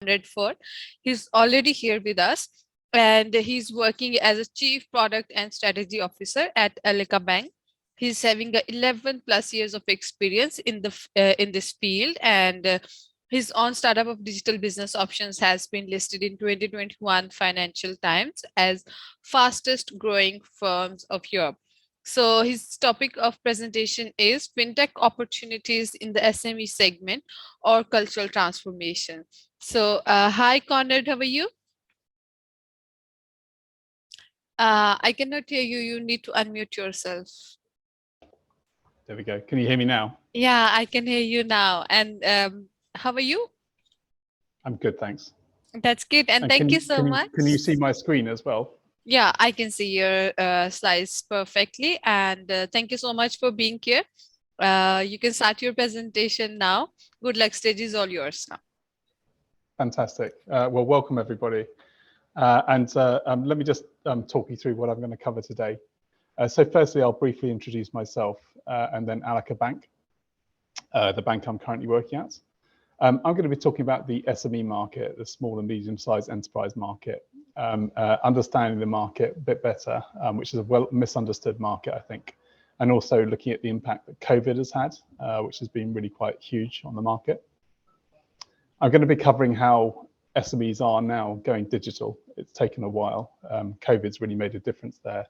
Conrad Ford. He's already here with us, and he's working as a Chief Product and Strategy Officer at Allica Bank. He's having 11 plus years of experience in this field, and his own startup of digital business options has been listed in 2021 Financial Times as fastest growing firms of Europe. So his topic of presentation is fintech opportunities in the SME segment or cultural transformation. So, hi Conrad, how are you? I cannot hear you. You need to unmute yourself. There we go. Can you hear me now? Yeah, I can hear you now. And how are you? I'm good, thanks. That's good. And thank you so much. Can you see my screen as well? Yeah, I can see your slides perfectly. And thank you so much for being here. You can start your presentation now. Good luck. Stage is all yours now. Fantastic. Well, welcome everybody. Let me just talk you through what I'm going to cover today. So firstly, I'll briefly introduce myself and then Allica Bank, the bank I'm currently working at. I'm going to be talking about the SME market, the small and medium-sized enterprise market, understanding the market a bit better, which is a well misunderstood market, I think, and also looking at the impact that COVID has had, which has been really quite huge on the market. I'm going to be covering how SMEs are now going digital. It's taken a while. COVID's really made a difference there,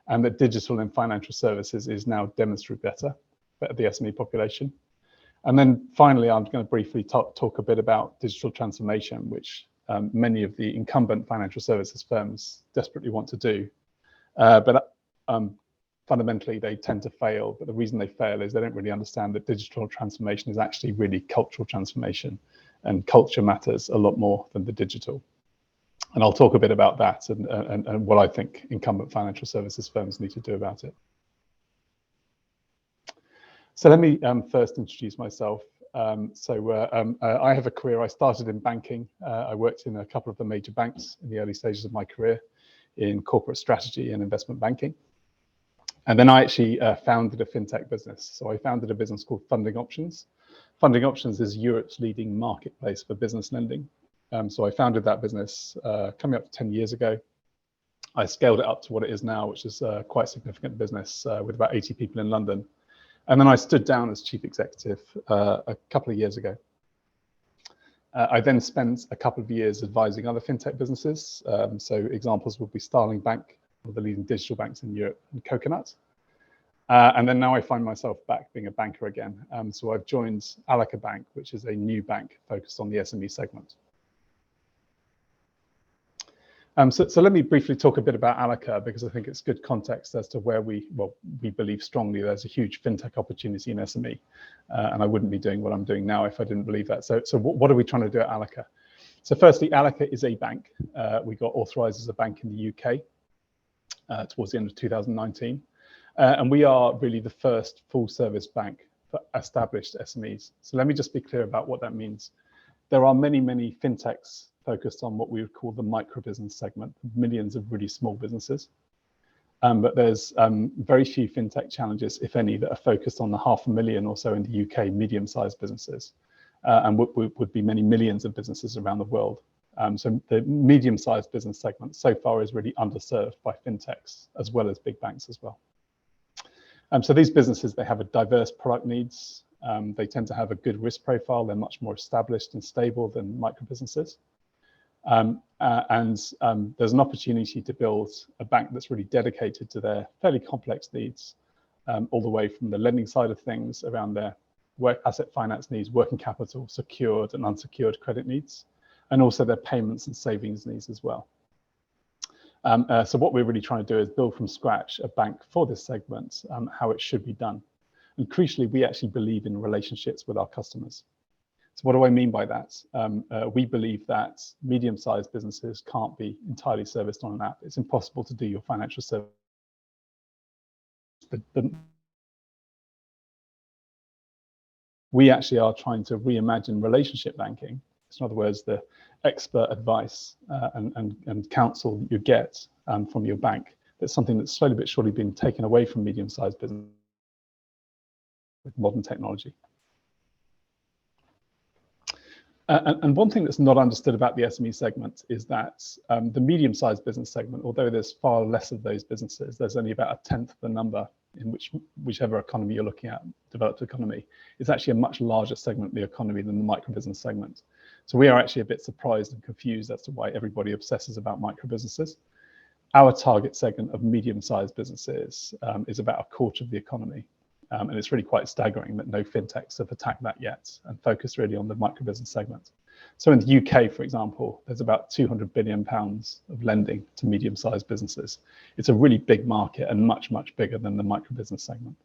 and that digital in financial services is now demonstrably better for the SME population. And then finally, I'm going to briefly talk a bit about digital transformation, which many of the incumbent financial services firms desperately want to do. But fundamentally, they tend to fail. But the reason they fail is they don't really understand that digital transformation is actually really cultural transformation. And culture matters a lot more than the digital. And I'll talk a bit about that and what I think incumbent financial services firms need to do about it. So let me first introduce myself. I have a career. I started in banking. I worked in a couple of the major banks in the early stages of my career in corporate strategy and investment banking. And then I actually founded a fintech business. So I founded a business called Funding Options. Funding Options is Europe's leading marketplace for business lending. So I founded that business coming up to 10 years ago. I scaled it up to what it is now, which is quite a significant business with about 80 people in London. And then I stood down as chief executive a couple of years ago. I then spent a couple of years advising other fintech businesses. So examples would be Starling Bank, one of the leading digital banks in Europe, and Coconut. And then now I find myself back being a banker again. So I've joined Allica Bank, which is a new bank focused on the SME segment. So let me briefly talk a bit about Allica, because I think it's good context as to where we believe strongly there's a huge fintech opportunity in SME. And I wouldn't be doing what I'm doing now if I didn't believe that. So what are we trying to do at Allica? So firstly, Allica is a bank. We got authorized as a bank in the UK towards the end of 2019. And we are really the first full service bank for established SMEs. So let me just be clear about what that means. There are many, many fintechs focused on what we would call the micro business segment, millions of really small businesses. But there's very few fintech challenges, if any, that are focused on the 500,000 or so in the UK medium-sized businesses, and would be many millions of businesses around the world. So the medium-sized business segment so far is really underserved by fintechs as well as big banks as well. So these businesses, they have a diverse product needs. They tend to have a good risk profile. They're much more established and stable than micro businesses. There's an opportunity to build a bank that's really dedicated to their fairly complex needs, all the way from the lending side of things around their asset finance needs, working capital, secured and unsecured credit needs, and also their payments and savings needs as well. So what we're really trying to do is build from scratch a bank for this segment, how it should be done. And crucially, we actually believe in relationships with our customers. So what do I mean by that? We believe that medium-sized businesses can't be entirely serviced on an app. It's impossible to do your financial service. We actually are trying to reimagine relationship banking. So in other words, the expert advice and counsel that you get from your bank. That's something that's slowly but surely been taken away from medium-sized business with modern technology. And one thing that's not understood about the SME segment is that the medium-sized business segment, although there's far less of those businesses, there's only about a tenth of the number in whichever economy you're looking at, developed economy, is actually a much larger segment of the economy than the micro business segment. So we are actually a bit surprised and confused as to why everybody obsesses about micro businesses. Our target segment of medium-sized businesses is about a quarter of the economy. And it's really quite staggering that no fintechs have attacked that yet and focused really on the micro business segment. So in the UK, for example, there's about £200 billion of lending to medium-sized businesses. It's a really big market and much, much bigger than the micro business segment.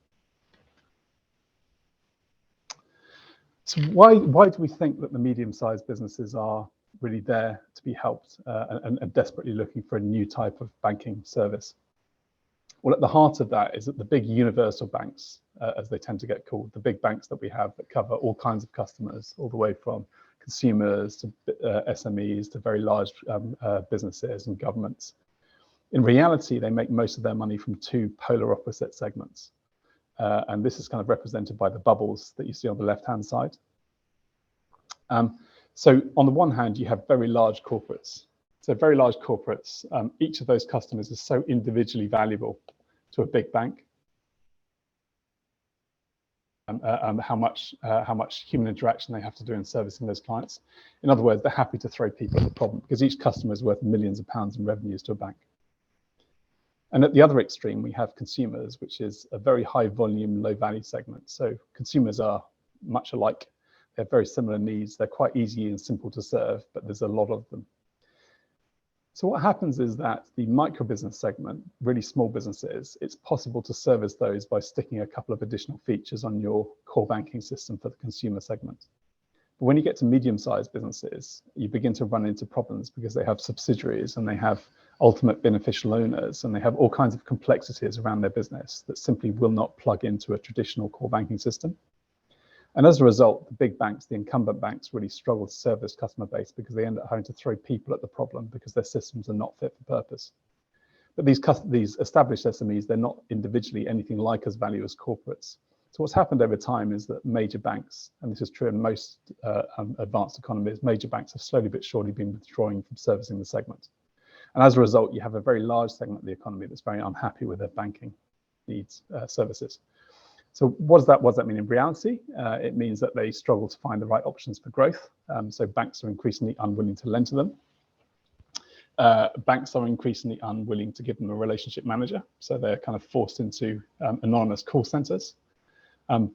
So why do we think that the medium-sized businesses are really there to be helped and desperately looking for a new type of banking service? Well, at the heart of that is that the big universal banks, as they tend to get called, the big banks that we have that cover all kinds of customers, all the way from consumers to SMEs to very large businesses and governments. In reality, they make most of their money from two polar opposite segments. And this is kind of represented by the bubbles that you see on the left-hand side. So on the one hand, you have very large corporates. So very large corporates, each of those customers is so individually valuable to a big bank. How much human interaction they have to do in servicing those clients. In other words, they're happy to throw people at the problem because each customer is worth millions of pounds in revenues to a bank. And at the other extreme, we have consumers, which is a very high volume, low value segment. So consumers are much alike. They have very similar needs. They're quite easy and simple to serve, but there's a lot of them. So what happens is that the micro business segment, really small businesses, it's possible to service those by sticking a couple of additional features on your core banking system for the consumer segment. But when you get to medium-sized businesses, you begin to run into problems because they have subsidiaries and they have ultimate beneficial owners and they have all kinds of complexities around their business that simply will not plug into a traditional core banking system. And as a result, the big banks, the incumbent banks, really struggle to serve this customer base because they end up having to throw people at the problem because their systems are not fit for purpose. But these established SMEs, they're not individually anything like as valuable as corporates. So what's happened over time is that major banks, and this is true in most advanced economies, major banks have slowly but surely been withdrawing from servicing the segment. And as a result, you have a very large segment of the economy that's very unhappy with their banking needs, services. So what does that mean in reality? It means that they struggle to find the right options for growth. So banks are increasingly unwilling to lend to them. Banks are increasingly unwilling to give them a relationship manager. So they're kind of forced into anonymous call centers.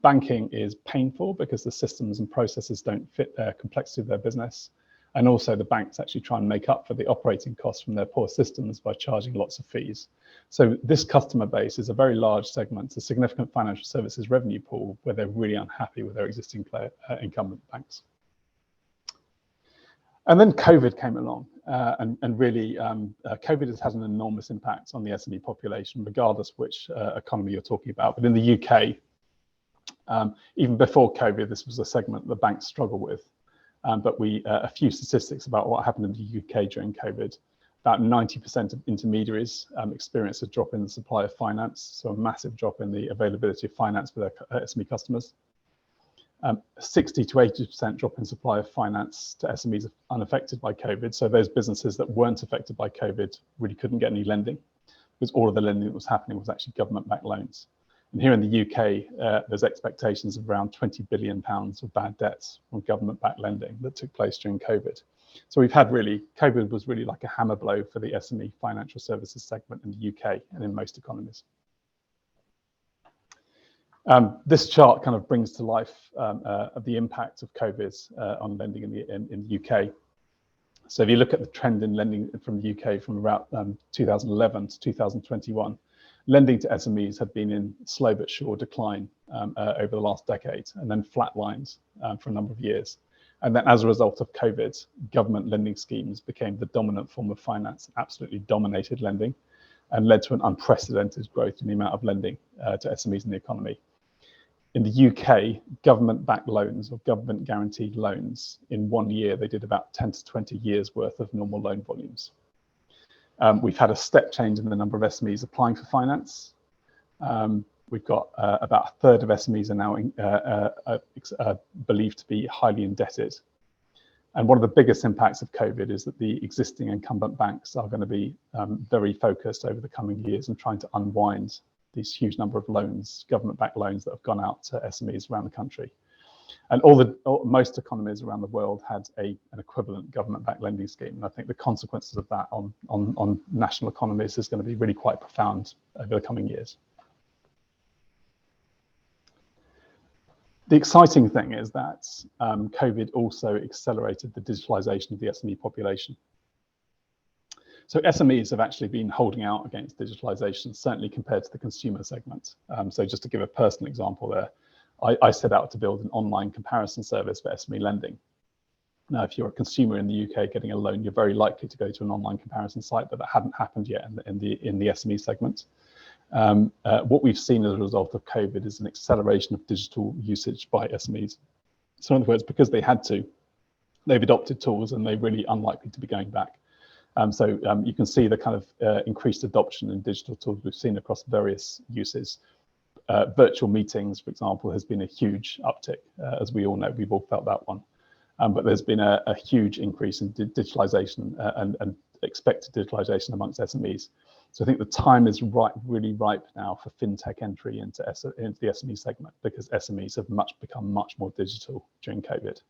Banking is painful because the systems and processes don't fit their complexity of their business. And also the banks actually try and make up for the operating costs from their poor systems by charging lots of fees. So this customer base is a very large segment, a significant financial services revenue pool where they're really unhappy with their existing incumbent banks. And then COVID came along and really COVID has had an enormous impact on the SME population, regardless which economy you're talking about. But in the UK, even before COVID, this was a segment the banks struggle with. But a few statistics about what happened in the UK during COVID. About 90% of intermediaries experienced a drop in the supply of finance, so a massive drop in the availability of finance for their SME customers. 60 to 80% drop in supply of finance to SMEs unaffected by COVID. So those businesses that weren't affected by COVID really couldn't get any lending because all of the lending that was happening was actually government-backed loans. And here in the UK, there's expectations of around £20 billion of bad debts from government-backed lending that took place during COVID. So we've had COVID was really like a hammer blow for the SME financial services segment in the UK and in most economies. This chart kind of brings to life the impact of COVID on lending in the UK. So if you look at the trend in lending from the UK from about 2011 to 2021, lending to SMEs had been in slow but sure decline over the last decade and then flatlined for a number of years. And then as a result of COVID, government lending schemes became the dominant form of finance, absolutely dominated lending and led to an unprecedented growth in the amount of lending to SMEs in the economy. In the UK, government-backed loans or government guaranteed loans, in 1 year, they did about 10 to 20 years worth of normal loan volumes. We've had a step change in the number of SMEs applying for finance. We've got about a third of SMEs are now believed to be highly indebted. And one of the biggest impacts of COVID is that the existing incumbent banks are going to be very focused over the coming years in trying to unwind these huge number of loans, government-backed loans that have gone out to SMEs around the country. And most economies around the world had an equivalent government-backed lending scheme. And I think the consequences of that on national economies is going to be really quite profound over the coming years. The exciting thing is that COVID also accelerated the digitalization of the SME population. So SMEs have actually been holding out against digitalization, certainly compared to the consumer segment. So just to give a personal example there, I set out to build an online comparison service for SME lending. Now, if you're a consumer in the UK getting a loan, you're very likely to go to an online comparison site, but that hadn't happened yet in the SME segment. What we've seen as a result of COVID is an acceleration of digital usage by SMEs. So in other words, because they had to, they've adopted tools and they're really unlikely to be going back. So you can see the kind of increased adoption in digital tools we've seen across various uses. Virtual meetings, for example, has been a huge uptick, as we all know. We've all felt that one. But there's been a huge increase in digitalization and expected digitalization amongst SMEs. So I think the time is really ripe now for fintech entry into the SME segment, because SMEs have become much more digital during COVID.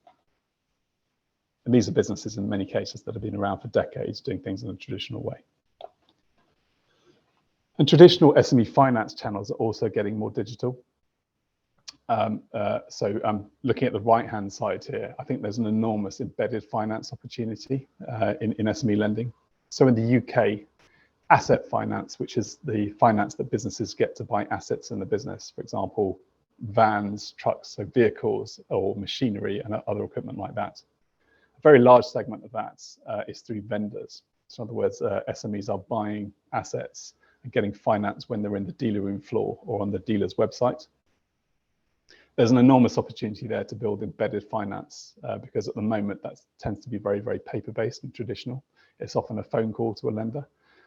And these are businesses in many cases that have been around for decades doing things in a traditional way. And traditional SME finance channels are also getting more digital. Looking at the right-hand side here, I think there's an enormous embedded finance opportunity in SME lending. So in the UK, asset finance, which is the finance that businesses get to buy assets in the business, for example, vans, trucks, so vehicles or machinery and other equipment like that. A very large segment of that is through vendors. So in other words, SMEs are buying assets and getting finance when they're in the dealer room floor or on the dealer's website. There's an enormous opportunity there to build embedded finance because at the moment that tends to be very, very paper-based and traditional. It's often a phone call to a lender.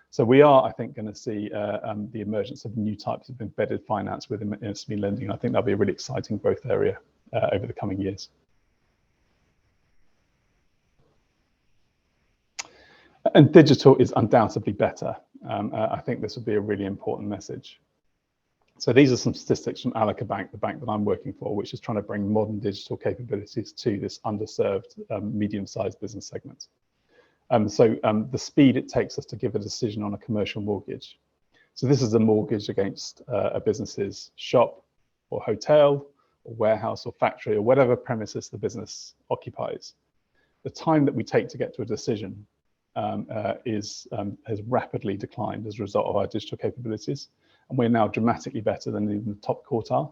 So we are, I think, going to see the emergence of new types of embedded finance within SME lending. I think that'll be a really exciting growth area over the coming years. And digital is undoubtedly better. I think this would be a really important message. So these are some statistics from Allica Bank, the bank that I'm working for, which is trying to bring modern digital capabilities to this underserved medium-sized business segment. The speed it takes us to give a decision on a commercial mortgage. So this is a mortgage against a business's shop or hotel or warehouse or factory or whatever premises the business occupies. The time that we take to get to a decision has rapidly declined as a result of our digital capabilities. And we're now dramatically better than even the top quartile.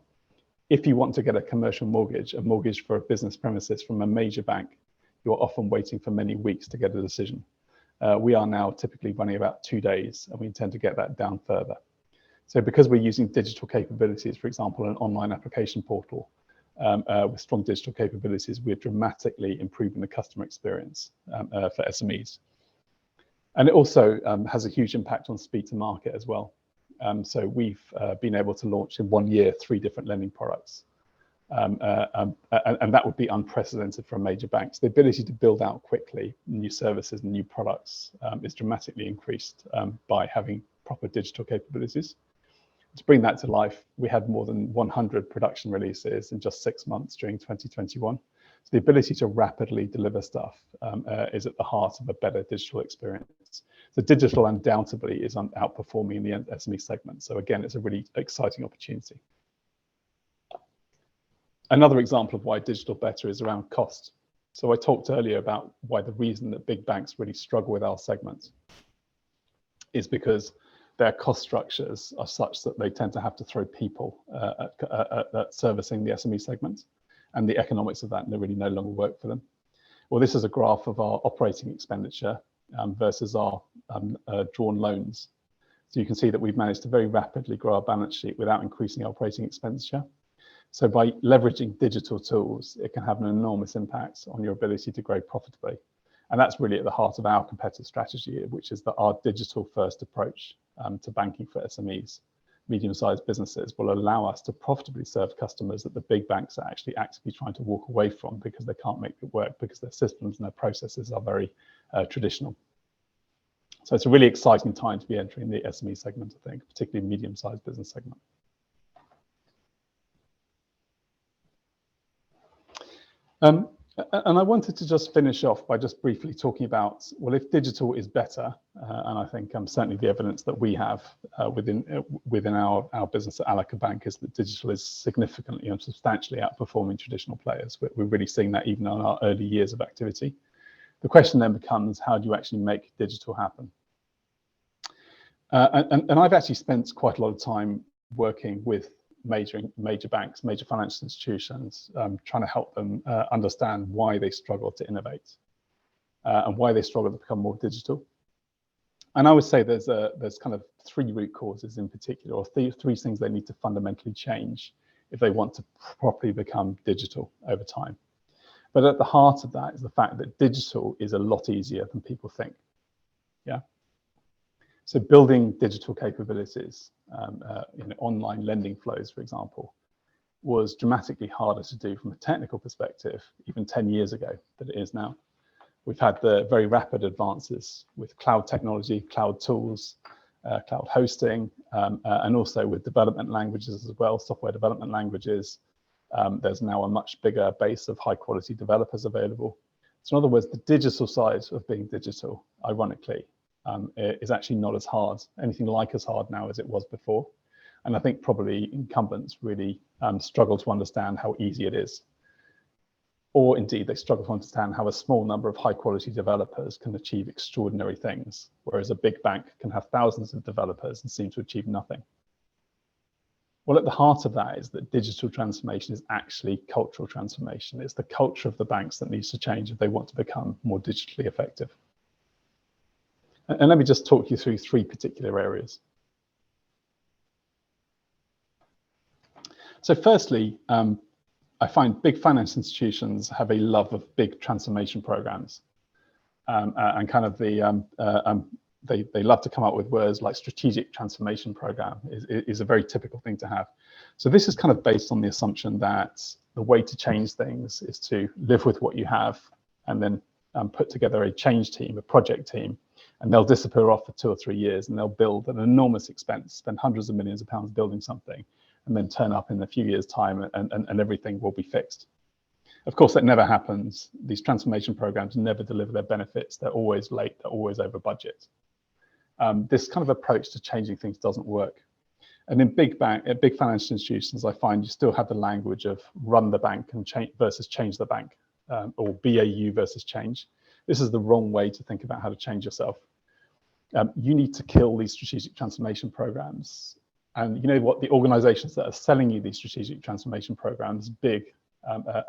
If you want to get a commercial mortgage, a mortgage for a business premises from a major bank, you're often waiting for many weeks to get a decision. We are now typically running about 2 days, and we intend to get that down further. So because we're using digital capabilities, for example, an online application portal with strong digital capabilities, we're dramatically improving the customer experience for SMEs. And it also has a huge impact on speed to market as well. So we've been able to launch in 1 year 3 different lending products. And that would be unprecedented for a major bank. So the ability to build out quickly new services and new products is dramatically increased by having proper digital capabilities. To bring that to life, we had more than 100 production releases in just 6 months during 2021. So the ability to rapidly deliver stuff is at the heart of a better digital experience. So digital undoubtedly is outperforming in the SME segment. So again, it's a really exciting opportunity. Another example of why digital better is around cost. So I talked earlier about why the reason that big banks really struggle with our segment is because their cost structures are such that they tend to have to throw people at servicing the SME segment, and the economics of that really no longer work for them. Well, this is a graph of our operating expenditure versus our drawn loans. So you can see that we've managed to very rapidly grow our balance sheet without increasing our operating expenditure. So by leveraging digital tools, it can have an enormous impact on your ability to grow profitably. And that's really at the heart of our competitive strategy, which is that our digital first approach to banking for SMEs medium-sized businesses will allow us to profitably serve customers that the big banks are actually actively trying to walk away from because they can't make it work because their systems and their processes are very traditional. So it's a really exciting time to be entering the SME segment, I think, particularly medium-sized business segment. And I wanted to just finish off by just briefly talking about, well, if digital is better, and I think certainly the evidence that we have within our business at Allica Bank is that digital is significantly and substantially outperforming traditional players. We're really seeing that even in our early years of activity. The question then becomes, how do you actually make digital happen? And I've actually spent quite a lot of time working with major banks, major financial institutions, trying to help them understand why they struggle to innovate and why they struggle to become more digital. And I would say there's kind of three root causes in particular, or three things they need to fundamentally change if they want to properly become digital over time. But at the heart of that is the fact that digital is a lot easier than people think. Yeah. So building digital capabilities, online lending flows, for example, was dramatically harder to do from a technical perspective even 10 years ago than it is now. We've had the very rapid advances with cloud technology, cloud tools, cloud hosting, and also with development languages as well, software development languages. There's now a much bigger base of high quality developers available. So in other words, the digital side of being digital, ironically, is actually not as hard, anything like as hard now as it was before. And I think probably incumbents really struggle to understand how easy it is. Or indeed, they struggle to understand how a small number of high quality developers can achieve extraordinary things, whereas a big bank can have thousands of developers and seem to achieve nothing. Well, at the heart of that is that digital transformation is actually cultural transformation. It's the culture of the banks that needs to change if they want to become more digitally effective. And let me just talk you through three particular areas. So firstly, I find big financial institutions have a love of big transformation programs, and kind of they love to come up with words like strategic transformation program is a very typical thing to have. So this is kind of based on the assumption that the way to change things is to live with what you have and then put together a change team, a project team, and they'll disappear off for 2 or 3 years and they'll build at an enormous expense, spend hundreds of millions of pounds building something, and then turn up in a few years' time and everything will be fixed. Of course, that never happens. These transformation programs never deliver their benefits. They're always late, they're always over budget. This kind of approach to changing things doesn't work. And in big financial institutions, I find you still have the language of run the bank and versus change the bank, or BAU versus change. This is the wrong way to think about how to change yourself. You need to kill these strategic transformation programs. And you know what? The organizations that are selling you these strategic transformation programs, big IT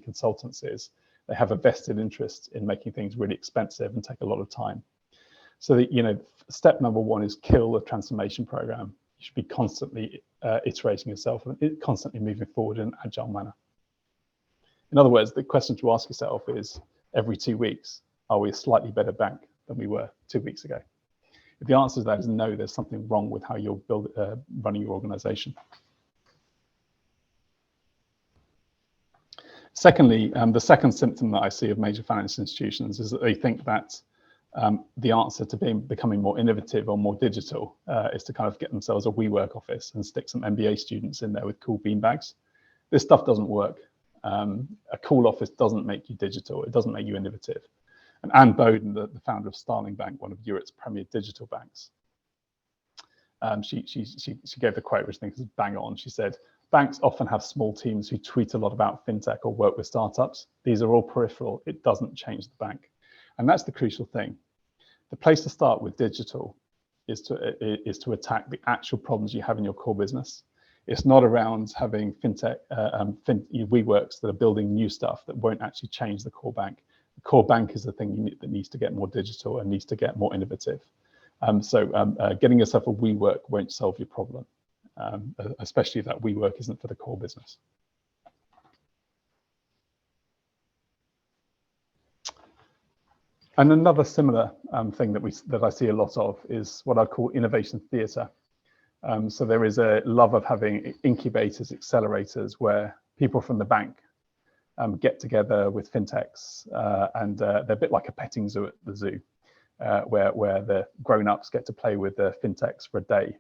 consultancies, they have a vested interest in making things really expensive and take a lot of time. So that, step number one is kill the transformation program. You should be constantly iterating yourself and constantly moving forward in an agile manner. In other words, the question to ask yourself is, every 2 weeks, are we a slightly better bank than we were 2 weeks ago? If the answer to that is no, there's something wrong with how you're running your organization. Secondly, the second symptom that I see of major financial institutions is that they think that the answer to becoming more innovative or more digital is to kind of get themselves a WeWork office and stick some MBA students in there with cool beanbags. This stuff doesn't work. A cool office doesn't make you digital. It doesn't make you innovative. And Anne Bowden, the founder of Starling Bank, one of Europe's premier digital banks, she gave the quote, which I think is bang on. She said, banks often have small teams who tweet a lot about fintech or work with startups. These are all peripheral. It doesn't change the bank. And that's the crucial thing. The place to start with digital is to attack the actual problems you have in your core business. It's not around having fintech, WeWorks that are building new stuff that won't actually change the core bank. The core bank is the thing that needs to get more digital and needs to get more innovative. Getting yourself a WeWork won't solve your problem, especially if that WeWork isn't for the core business. And another similar thing that I see a lot of is what I call innovation theatre. So there is a love of having incubators, accelerators, where people from the bank get together with fintechs, and they're a bit like a petting zoo at the zoo, where the grown-ups get to play with the fintechs for a day,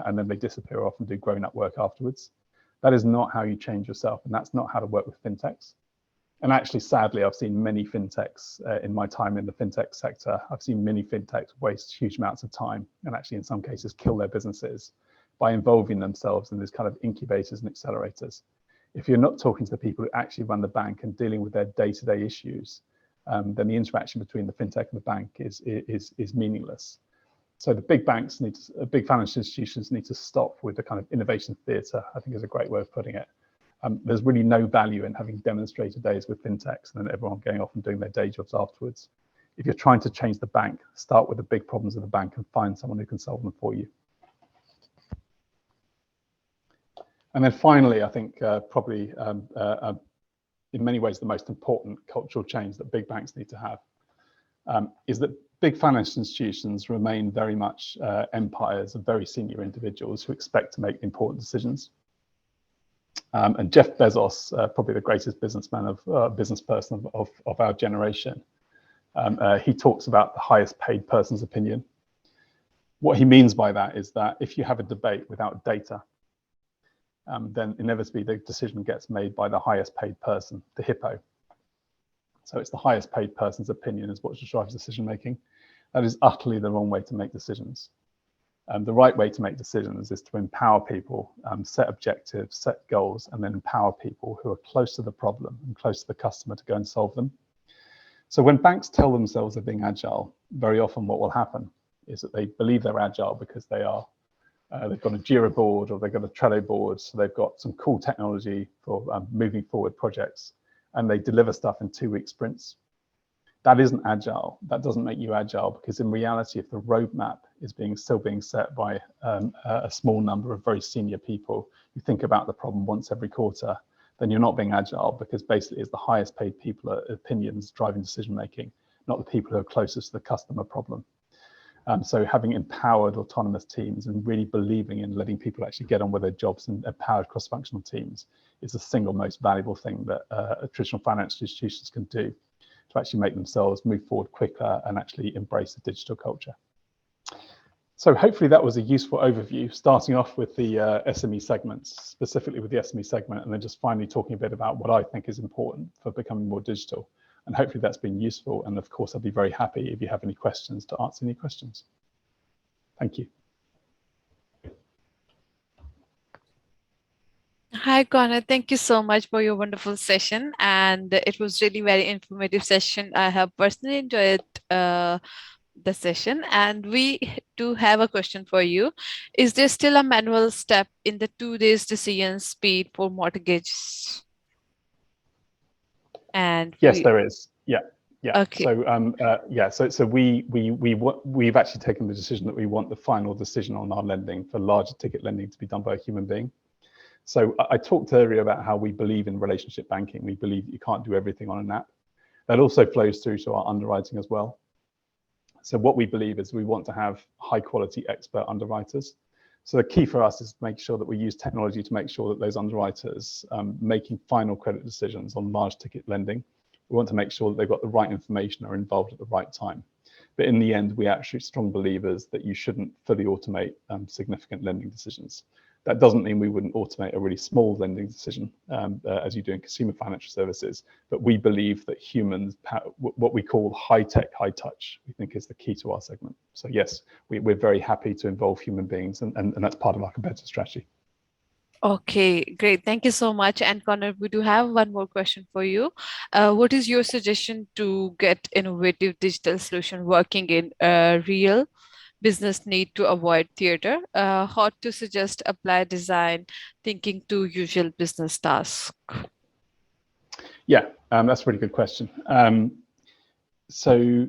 and then they disappear off and do grown-up work afterwards. That is not how you change yourself, and that's not how to work with fintechs. And actually, sadly, I've seen many fintechs in my time in the fintech sector. I've seen many fintechs waste huge amounts of time and actually, in some cases, kill their businesses by involving themselves in these kind of incubators and accelerators. If you're not talking to the people who actually run the bank and dealing with their day-to-day issues, then the interaction between the fintech and the bank is meaningless. So the big banks big financial institutions need to stop with the kind of innovation theatre, I think is a great way of putting it. There's really no value in having demonstrator days with fintechs and then everyone going off and doing their day jobs afterwards. If you're trying to change the bank, start with the big problems of the bank and find someone who can solve them for you. And then finally, I think probably in many ways the most important cultural change that big banks need to have is that big financial institutions remain very much empires of very senior individuals who expect to make important decisions. And Jeff Bezos, probably the greatest businessman business person of our generation, he talks about the highest paid person's opinion. What he means by that is that if you have a debate without data, then inevitably the decision gets made by the highest paid person, the hippo. So it's the highest paid person's opinion is what drives decision making. That is utterly the wrong way to make decisions. The right way to make decisions is to empower people, set objectives, set goals, and then empower people who are close to the problem and close to the customer to go and solve them. So when banks tell themselves they're being agile, very often what will happen is that they believe they're agile because they've got a Jira board or they've got a Trello board, so they've got some cool technology for moving forward projects, and they deliver stuff in 2-week sprints. That isn't agile. That doesn't make you agile, because in reality, if the roadmap is still being set by a small number of very senior people who think about the problem once every quarter, then you're not being agile, because basically it's the highest paid people opinions driving decision making, not the people who are closest to the customer problem. So having empowered autonomous teams and really believing in letting people actually get on with their jobs and empowered cross-functional teams is the single most valuable thing that traditional financial institutions can do to actually make themselves move forward quicker and actually embrace the digital culture. So hopefully that was a useful overview, starting off with the SME segments, specifically with the SME segment, and then just finally talking a bit about what I think is important for becoming more digital. And hopefully that's been useful. And of course, I'll be very happy if you have any questions to answer any questions. Thank you. Hi, Conrad. Thank you so much for your wonderful session. And it was really very informative session. I have personally enjoyed the session. And we do have a question for you. Is there still a manual step in the 2 days decision speed for mortgage? And yes, there is. Yeah. Okay. So we've actually taken the decision that we want the final decision on our lending for larger ticket lending to be done by a human being. So I talked earlier about how we believe in relationship banking. We believe that you can't do everything on an app. That also flows through to our underwriting as well. So what we believe is we want to have high quality expert underwriters. So the key for us is to make sure that we use technology to make sure that those underwriters making final credit decisions on large ticket lending, we want to make sure that they've got the right information, are involved at the right time. But in the end, we are actually strong believers that you shouldn't fully automate significant lending decisions. That doesn't mean we wouldn't automate a really small lending decision as you do in consumer financial services, but we believe that humans, what we call high tech, high touch, we think is the key to our segment. So yes, we're very happy to involve human beings, and that's part of our competitive strategy. Okay, great. Thank you so much. And Conrad, we do have one more question for you. What is your suggestion to get innovative digital solution working in real business need to avoid theater? How to suggest apply design thinking to usual business tasks? Yeah, that's a really good question. So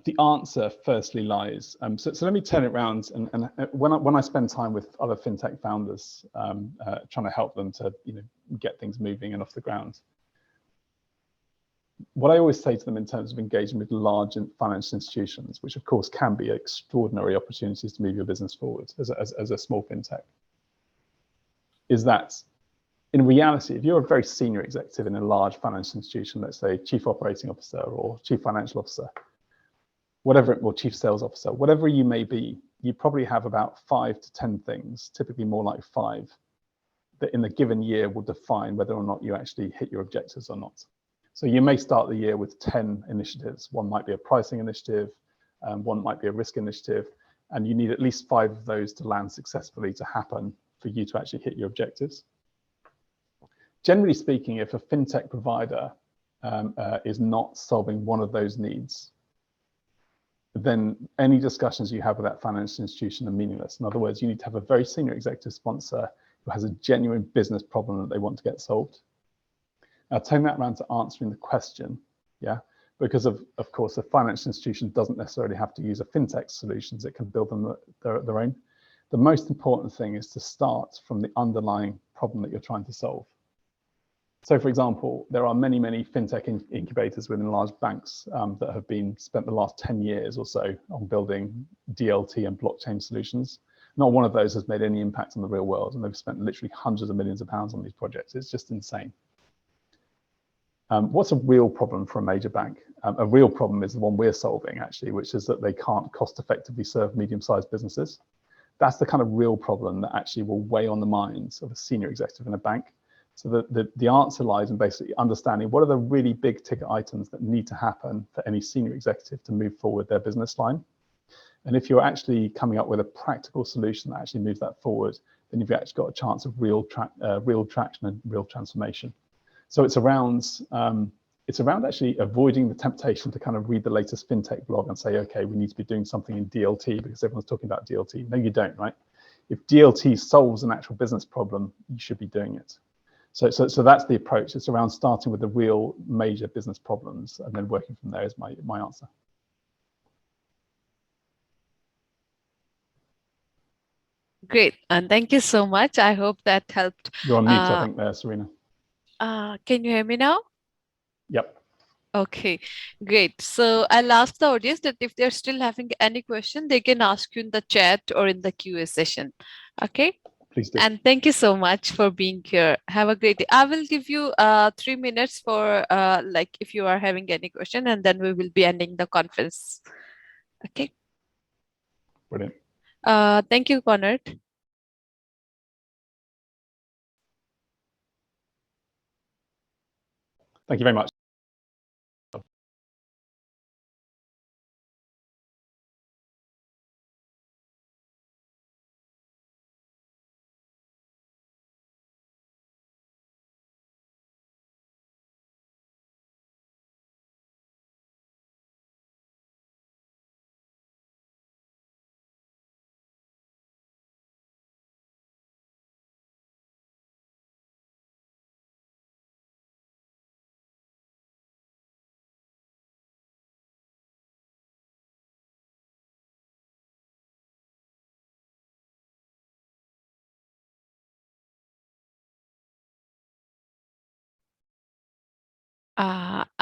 the answer firstly lies, so let me turn it around, and when I spend time with other fintech founders, trying to help them to get things moving and off the ground, what I always say to them in terms of engaging with large financial institutions, which of course can be extraordinary opportunities to move your business forward as a small fintech, is that in reality, if you're a very senior executive in a large financial institution, let's say chief operating officer or chief financial officer, whatever, or chief sales officer, whatever you may be, you probably have about 5 to 10 things, typically more like 5, that in a given year will define whether or not you actually hit your objectives or not. So you may start the year with 10 initiatives. One might be a pricing initiative, one might be a risk initiative, and you need at least 5 of those to land successfully to happen for you to actually hit your objectives. Generally speaking, if a fintech provider is not solving one of those needs, then any discussions you have with that financial institution are meaningless. In other words, you need to have a very senior executive sponsor who has a genuine business problem that they want to get solved. Now, turn that around to answering the question, yeah, because of course, a financial institution doesn't necessarily have to use a fintech solutions, it can build them their own. The most important thing is to start from the underlying problem that you're trying to solve. So for example, there are many, many fintech incubators within large banks that have been spent the last 10 years or so on building DLT and blockchain solutions. Not one of those has made any impact on the real world, and they've spent literally hundreds of millions of pounds on these projects. It's just insane. What's a real problem for a major bank? A real problem is the one we're solving, actually, which is that they can't cost effectively serve medium-sized businesses. That's the kind of real problem that actually will weigh on the minds of a senior executive in a bank. So the answer lies in basically understanding what are the really big ticket items that need to happen for any senior executive to move forward their business line. And if you're actually coming up with a practical solution that actually moves that forward, then you've actually got a chance of real traction and real transformation. So it's around actually avoiding the temptation to kind of read the latest fintech blog and say, okay, we need to be doing something in DLT because everyone's talking about DLT. No, you don't, right? If DLT solves an actual business problem, you should be doing it. So that's the approach. It's around starting with the real major business problems and then working from there is my answer. Great, and thank you so much. I hope that helped. You're on mute, I think, there, Serena. Can you hear me now? Yep. Okay, great. So I'll ask the audience that if they're still having any question, they can ask you in the chat or in the QA session. Okay. Please do. And thank you so much for being here. Have a great day. I will give you 3 minutes for like if you are having any question, and then we will be ending the conference. Okay. Brilliant. Thank you, Conrad. Thank you very much.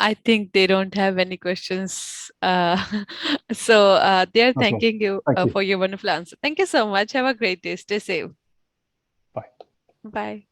I think they don't have any questions. So they're thanking you, Thank you for your wonderful answer. Thank you so much. Have a great day. Stay safe. Bye. Bye.